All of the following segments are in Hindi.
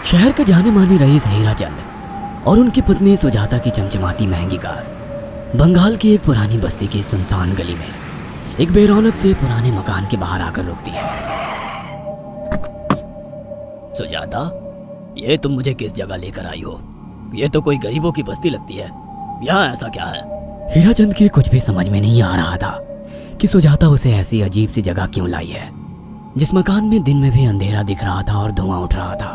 शहर के जाने माने रईस हीराचंद और उनकी पत्नी सुजाता की चमचमाती महंगी कार बंगाल की एक पुरानी बस्ती की सुनसान गली में एक बेरौनक से पुराने मकान के बाहर आकर रुकती है। सुजाता, ये तुम मुझे किस जगह लेकर आई हो? ये तो कोई गरीबों की बस्ती लगती है, यहाँ ऐसा क्या है? हीराचंद की कुछ भी समझ में नहीं आ रहा था कि सुजाता उसे ऐसी अजीब सी जगह क्यों लाई है, जिस मकान में दिन में भी अंधेरा दिख रहा था और धुआं उठ रहा था।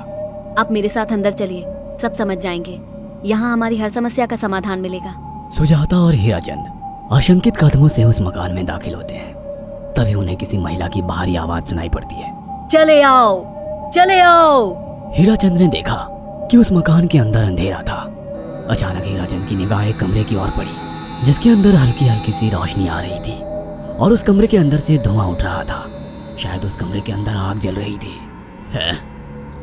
आप मेरे साथ अंदर चलिए, सब समझ जाएंगे। यहाँ हमारी हर समस्या का समाधान मिलेगा। सुजाता और हीराचंद आशंकित कदमों से उस मकान में दाखिल होते हैं। तभी उन्हें किसी महिला की बाहरी आवाज सुनाई पड़ती है। चले आओ, चले आओ। हीराचंद ने देखा कि उस मकान के अंदर अंधेरा था। अचानक हीराचंद की निगाह एक कमरे की ओर पड़ी, जिसके अंदर हल्की हल्की सी रोशनी आ रही थी और उस कमरे के अंदर से धुआं उठ रहा था। शायद उस कमरे के अंदर आग जल रही थी।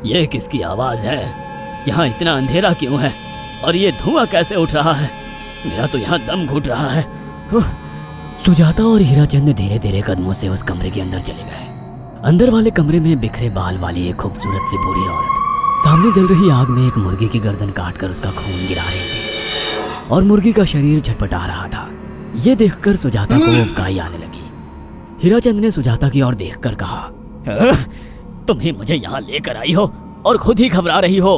ये किसकी आवाज है? यहाँ इतना अंधेरा क्यों है और ये धुआं कैसे उठ रहा है? मेरा तो यहाँ दम घुट रहा है। सुजाता और हीराचंद धीरे धीरे कदमों से उस कमरे के अंदर चले गए। अंदर वाले कमरे में बिखरे बाल वाली एक खूबसूरत सी बूढ़ी औरत सामने जल रही आग में एक मुर्गी की गर्दन काटकर उसका खून गिरा रही थी और मुर्गी का शरीर छटपटा रहा था। ये देखकर सुजाता को उबकाई आने लगी। हीराचंद ने सुजाता की ओर देखकर कहा, तुम ही मुझे यहाँ लेकर आई हो और खुद ही घबरा रही हो।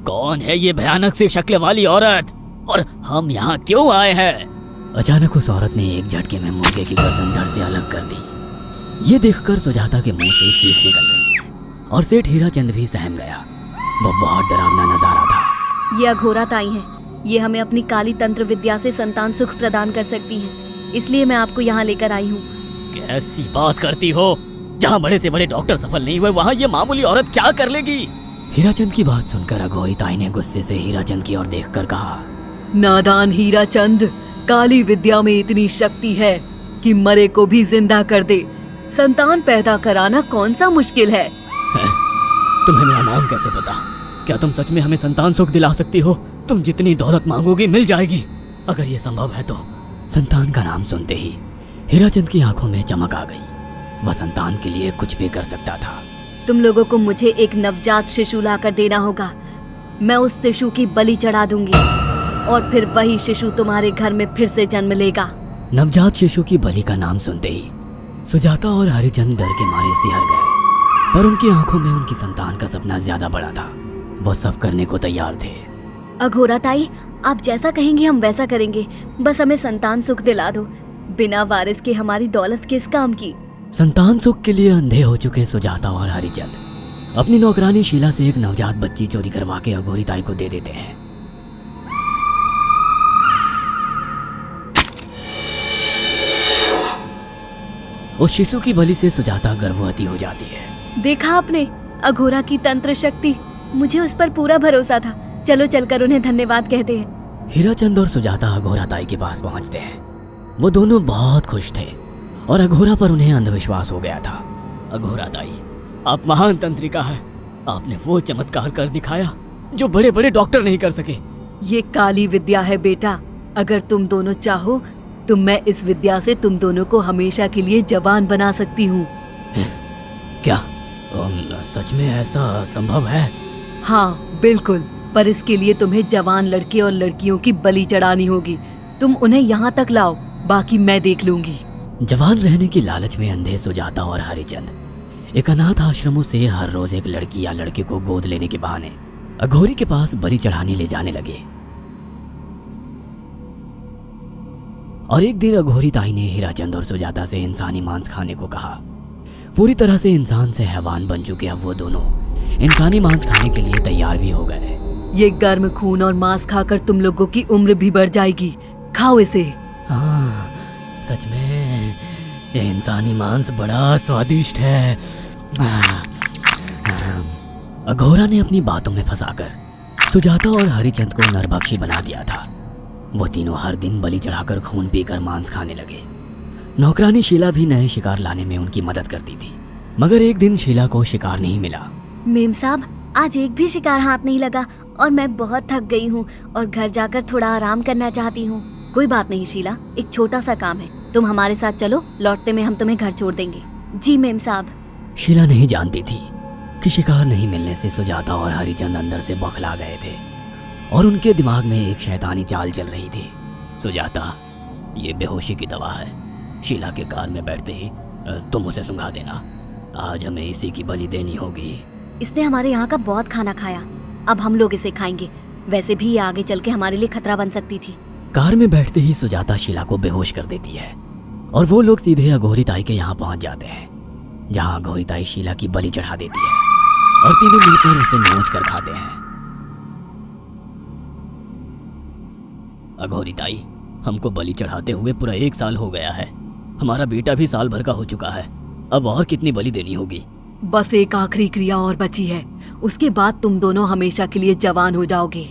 कौन है ये भयानक सी शक्ल वाली औरत और हम यहाँ क्यों आए हैं? अचानक उस औरत ने एक झटके में मुर्गे की गर्दन धड़ से अलग कर दी। ये देखकर सुजाता के मुंह से चीख निकल गई और सेठ हीराचंद भी सहम गया। वो बहुत डरावना नजारा था। ये अघोरा ताई हैं। ये हमें अपनी काली तंत्र विद्या से संतान सुख प्रदान कर सकती हैं। इसलिए मैं आपको यहाँ लेकर आई हूँ। कैसी बात करती हो? जहाँ बड़े से बड़े डॉक्टर सफल नहीं हुए, वहाँ ये मामूली औरत क्या कर लेगी? हीराचंद की बात सुनकर अघोरी ताई ने गुस्से से हीराचंद की ओर देखकर कहा, नादान हीराचंद, काली विद्या में इतनी शक्ति है कि मरे को भी जिंदा कर दे। संतान पैदा कराना कौन सा मुश्किल है? तुम्हें मेरा नाम कैसे पता? क्या तुम सच में हमें संतान सुख दिला सकती हो? तुम जितनी दौलत मांगोगी मिल जाएगी, अगर ये संभव है तो। संतान का नाम सुनते ही हीराचंद की आंखों में चमक आ गई। वह संतान के लिए कुछ भी कर सकता था। तुम लोगों को मुझे एक नवजात शिशु लाकर देना होगा। मैं उस शिशु की बलि चढ़ा दूंगी और फिर वही शिशु तुम्हारे घर में फिर से जन्म लेगा। नवजात शिशु की बलि का नाम सुनते ही सुजाता और हरिचंद डर के मारे सिहर गए, पर उनकी आंखों में उनकी संतान का सपना ज्यादा बड़ा था। वो सब करने को तैयार थे। अघोरा ताई, आप जैसा कहेंगे हम वैसा करेंगे। बस हमें संतान सुख दिला दो। बिना वारिस के हमारी दौलत किस काम की? संतान सुख के लिए अंधे हो चुके सुजाता और हरिचंद अपनी नौकरानी शीला से एक नवजात बच्ची चोरी करवा के अघोरी ताई को दे देते हैं। उस शिशु की बलि से सुजाता गर्भवती हो जाती है। देखा आपने अघोरा की तंत्र शक्ति? मुझे उस पर पूरा भरोसा था। चलो चलकर उन्हें धन्यवाद कहते हैं। हीराचंद और सुजाता अघोरा ताई के पास पहुंचते हैं। वो दोनों बहुत खुश थे और अघोरा पर उन्हें अंधविश्वास हो गया था। अघोरा ताई, आप महान तंत्रिका है। आपने वो चमत्कार कर दिखाया जो बड़े बड़े डॉक्टर नहीं कर सके। ये काली विद्या है बेटा। अगर तुम दोनों चाहो तो मैं इस विद्या से तुम दोनों को हमेशा के लिए जवान बना सकती हूँ। क्या सच में ऐसा संभव है? हाँ बिल्कुल, पर इसके लिए तुम्हें जवान लड़के और लड़कियों की बलि चढ़ानी होगी। तुम उन्हें यहाँ तक लाओ, बाकी मैं देख लूंगी। जवान रहने की लालच में अंधे सुजाता और हरिचंद एक अनाथ आश्रमों से हर रोज एक लड़की या लड़के को गोद लेने के बहाने अघोरी के पास बलि चढ़ाने ले जाने लगे। और एक दिन अघोरी ताई ने हीराचंद और सुजाता से इंसानी मांस खाने को कहा। पूरी तरह से इंसान से हैवान बन चुके अब वो दोनों इंसानी मांस खाने के लिए तैयार भी हो गए। ये गर्म खून और मांस खाकर तुम लोगों की उम्र भी बढ़ जाएगी। खाओ इसे। हाँ, सच में ये इंसानी मांस बड़ा स्वादिष्ट है। अघोरा ने अपनी बातों में फंसाकर सुजाता और हरिचंद को नरभक्षी बना दिया था। वो तीनों हर दिन बलि चढ़ाकर खून पीकर मांस खाने लगे। नौकरानी शीला भी नए शिकार लाने में उनकी मदद करती थी, मगर एक दिन शीला को शिकार नहीं मिला। मेम साहब, आज एक भी शिकार हाथ नहीं लगा और मैं बहुत थक गई हूँ और घर जाकर थोड़ा आराम करना चाहती हूँ। कोई बात नहीं शीला, एक छोटा सा काम है, तुम हमारे साथ चलो, लौटते में हम तुम्हें घर छोड़ देंगे। जी मेम साहब। शीला नहीं जानती थी कि शिकार नहीं मिलने से सुजाता और हरिचंद अंदर से बौखला गए थे और उनके दिमाग में एक शैतानी चाल चल रही थी। सुजाता, ये बेहोशी की दवा है। शीला के कार में बैठते ही तुम उसे सुंघा देना। आज हमें इसी की बलि देनी होगी। इसने हमारे यहाँ का बहुत खाना खाया, अब हम लोग इसे खाएंगे। वैसे भी ये आगे चल के हमारे लिए खतरा बन सकती थी। कार में बैठते ही सुजाता शीला को बेहोश कर देती है और वो लोग सीधे अघोरी ताई के यहाँ पहुंच जाते हैं, जहाँ अघोरी ताई शीला की बलि चढ़ा देती है और तीनों मिलकर उसे नोच कर खाते हैं। अघोरी ताई, हमको बलि चढ़ाते हुए पूरा 1 साल हो गया है। हमारा बेटा भी साल भर का हो चुका है। अब और कितनी बलि देनी होगी? बस एक आखिरी क्रिया और बची है, उसके बाद तुम दोनों हमेशा के लिए जवान हो जाओगे।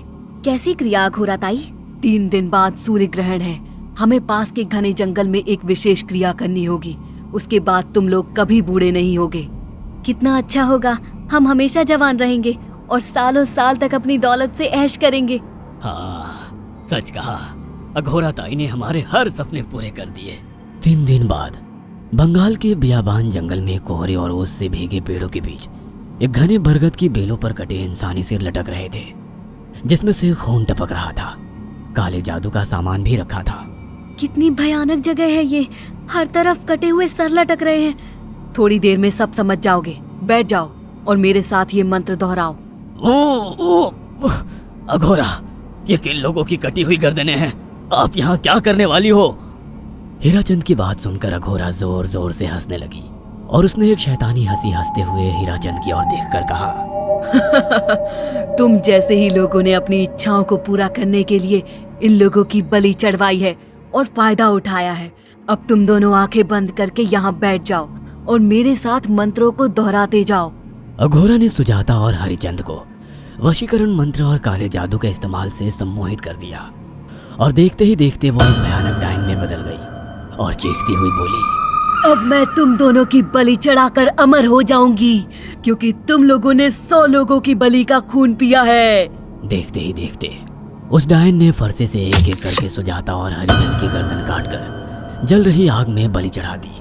कैसी क्रिया अघोरा ताई? 3 दिन बाद सूर्य ग्रहण है। हमें पास के घने जंगल में एक विशेष क्रिया करनी होगी। उसके बाद तुम लोग कभी बूढ़े नहीं होगे। कितना अच्छा होगा, हम हमेशा जवान रहेंगे और सालों साल तक अपनी दौलत से ऐश करेंगे। हाँ, सच कहा। अघोरा ताई ने हमारे हर सपने पूरे कर दिए। 3 दिन बाद बंगाल के बियाबान जंगल में कोहरे और ओस से भीगे पेड़ों के बीच एक घने बरगद की बेलों पर कटे इंसानी सिर लटक रहे थे, जिसमें से खून टपक रहा था। काले जादू का सामान भी रखा था। कितनी भयानक जगह है ये, हर तरफ कटे हुए सर लटक रहे हैं। थोड़ी देर में सब समझ जाओगे। बैठ जाओ और मेरे साथ ये मंत्र दोहराओ। अघोरा, ये किन लोगों की कटी हुई गर्दनें हैं? आप यहाँ क्या करने वाली हो? हीराचंद की बात सुनकर अघोरा जोर जोर से हंसने लगी और उसने एक शैतानी हंसी हंसते हुए हीराचंद की ओर देखकर कहा, तुम जैसे ही लोगों ने अपनी इच्छाओं को पूरा करने के लिए इन लोगों की बलि चढ़वाई है और फायदा उठाया है। अब तुम दोनों आंखें बंद करके यहाँ बैठ जाओ और मेरे साथ मंत्रों को दोहराते जाओ। अघोरा ने सुजाता और हरिचंद को वशीकरण मंत्र और काले जादू के इस्तेमाल से सम्मोहित कर दिया और देखते ही देखते वो एक भयानक डायन में बदल गई और चीखती हुई बोली, अब मैं तुम दोनों की बलि चढ़ाकर अमर हो जाऊंगी, क्योंकि तुम लोगों ने 100 लोगों की बलि का खून पिया है। देखते ही देखते उस डायन ने फरसे से एक एक करके सुजाता और हरिचंद की गर्दन काटकर जल रही आग में बलि चढ़ा दी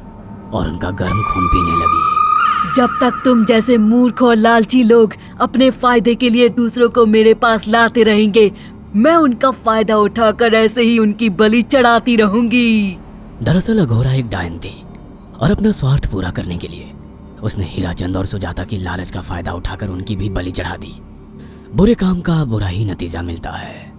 और उनका गर्म खून पीने लगी। जब तक तुम जैसे मूर्ख और लालची लोग अपने फायदे के लिए दूसरों को मेरे पास लाते रहेंगे, मैं उनका फायदा उठाकर ऐसे ही उनकी बलि चढ़ाती रहूंगी। दरअसल अघोरा एक डायन थी और अपना स्वार्थ पूरा करने के लिए उसने हीराचंद और सुजाता की लालच का फायदा उठाकर उनकी भी बलि चढ़ा दी। बुरे काम का बुरा ही नतीजा मिलता है।